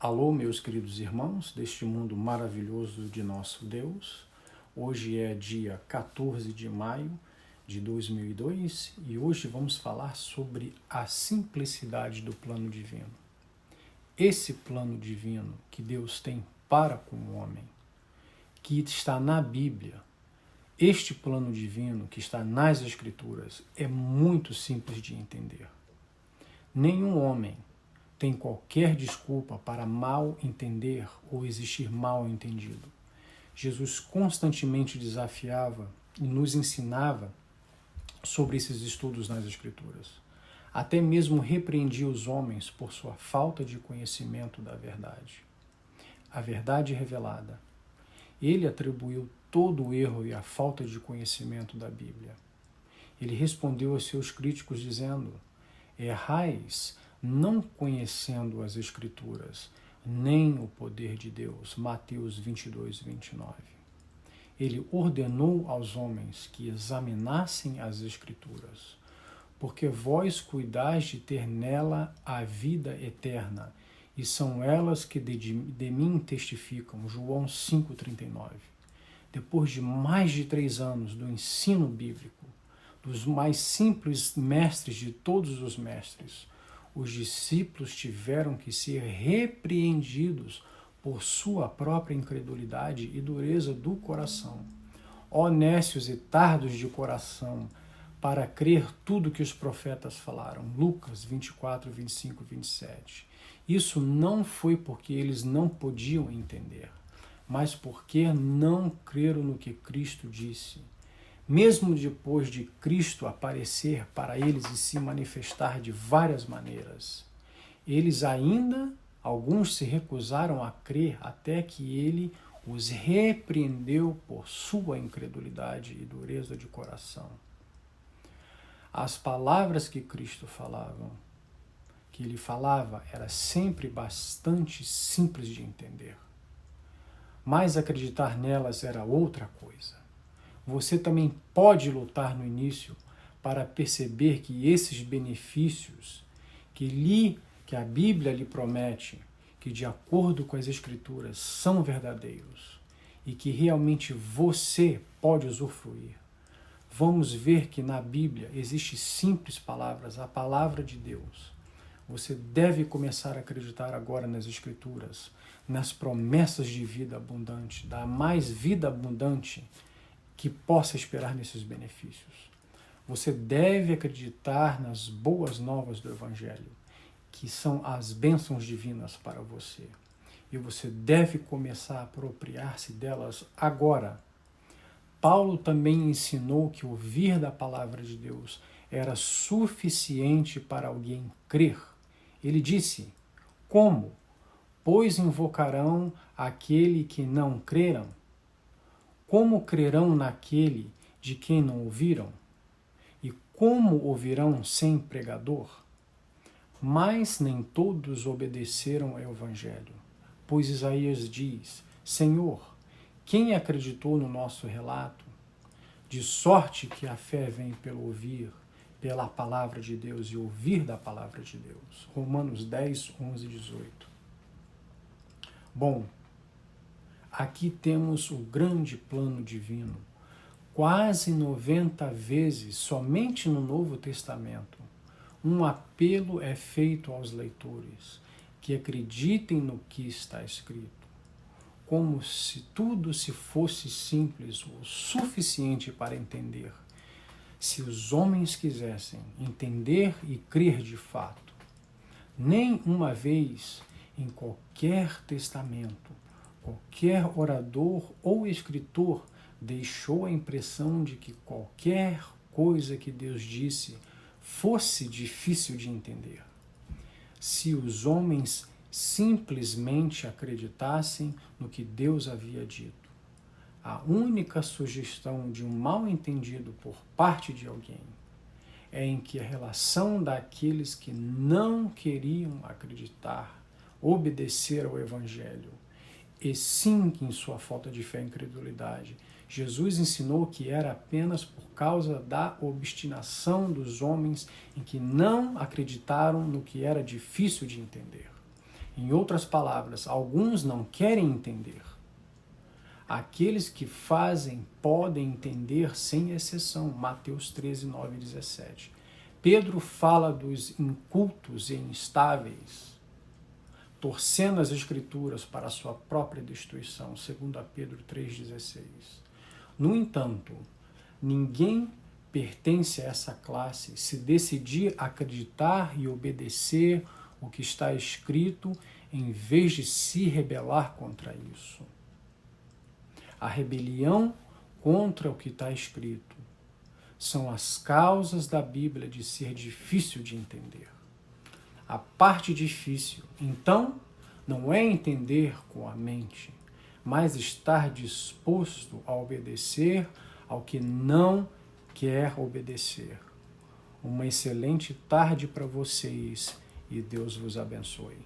Alô, meus queridos irmãos deste mundo maravilhoso de nosso Deus. Hoje é dia 14 de maio de 2002 e hoje vamos falar sobre a simplicidade do plano divino. Esse plano divino que Deus tem para com o homem, que está na Bíblia, este plano divino que está nas Escrituras é muito simples de entender. Nenhum homem tem qualquer desculpa para mal entender ou existir mal entendido. Jesus constantemente desafiava e nos ensinava sobre esses estudos nas Escrituras. Até mesmo repreendia os homens por sua falta de conhecimento da verdade. A verdade revelada. Ele atribuiu todo o erro e a falta de conhecimento da Bíblia. Ele respondeu aos seus críticos dizendo: errais não conhecendo as Escrituras, nem o poder de Deus. Mateus 22, 29. Ele ordenou aos homens que examinassem as Escrituras, porque vós cuidais de ter nela a vida eterna, e são elas que de mim testificam. João 5,39. Depois de mais de 3 anos do ensino bíblico, dos mais simples mestres de todos os mestres, os discípulos tiveram que ser repreendidos por sua própria incredulidade e dureza do coração. Ó nécios e tardos de coração, para crer tudo que os profetas falaram. Lucas 24, 25 e 27. Isso não foi porque eles não podiam entender, mas porque não creram no que Cristo disse. Mesmo depois de Cristo aparecer para eles e se manifestar de várias maneiras, eles ainda, alguns se recusaram a crer até que ele os repreendeu por sua incredulidade e dureza de coração. As palavras que Cristo que ele falava, era sempre bastante simples de entender. Mas acreditar nelas era outra coisa. Você também pode lutar no início para perceber que esses benefícios que a Bíblia lhe promete, que de acordo com as Escrituras são verdadeiros e que realmente você pode usufruir. Vamos ver que na Bíblia existem simples palavras, a palavra de Deus. Você deve começar a acreditar agora nas Escrituras, nas promessas de vida abundante, da mais vida abundante que possa esperar nesses benefícios. Você deve acreditar nas boas novas do Evangelho, que são as bênçãos divinas para você. E você deve começar a apropriar-se delas agora. Paulo também ensinou que ouvir da palavra de Deus era suficiente para alguém crer. Ele disse: como? Pois invocarão aquele que não creram? Como crerão naquele de quem não ouviram? E como ouvirão sem pregador? Mas nem todos obedeceram ao Evangelho. Pois Isaías diz: Senhor, quem acreditou no nosso relato? De sorte que a fé vem pelo ouvir, pela palavra de Deus e ouvir da palavra de Deus. Romanos 10, 11 e 18. Bom, aqui temos o grande plano divino. Quase 90 vezes, somente no Novo Testamento, um apelo é feito aos leitores que acreditem no que está escrito, como se tudo se fosse simples o suficiente para entender. Se os homens quisessem entender e crer de fato, nem uma vez em qualquer testamento, qualquer orador ou escritor deixou a impressão de que qualquer coisa que Deus disse fosse difícil de entender. Se os homens simplesmente acreditassem no que Deus havia dito, a única sugestão de um mal-entendido por parte de alguém é em que a relação daqueles que não queriam acreditar, obedecer ao Evangelho, e sim que em sua falta de fé e incredulidade, Jesus ensinou que era apenas por causa da obstinação dos homens em que não acreditaram no que era difícil de entender. Em outras palavras, alguns não querem entender. Aqueles que fazem podem entender sem exceção. Mateus 13, 9 e 17. Pedro fala dos incultos e instáveis, torcendo as Escrituras para a sua própria destruição, 2 Pedro 3,16. No entanto, ninguém pertence a essa classe se decidir acreditar e obedecer o que está escrito em vez de se rebelar contra isso. A rebelião contra o que está escrito são as causas da Bíblia de ser difícil de entender. A parte difícil, então, não é entender com a mente, mas estar disposto a obedecer ao que não quer obedecer. Uma excelente tarde para vocês e Deus vos abençoe.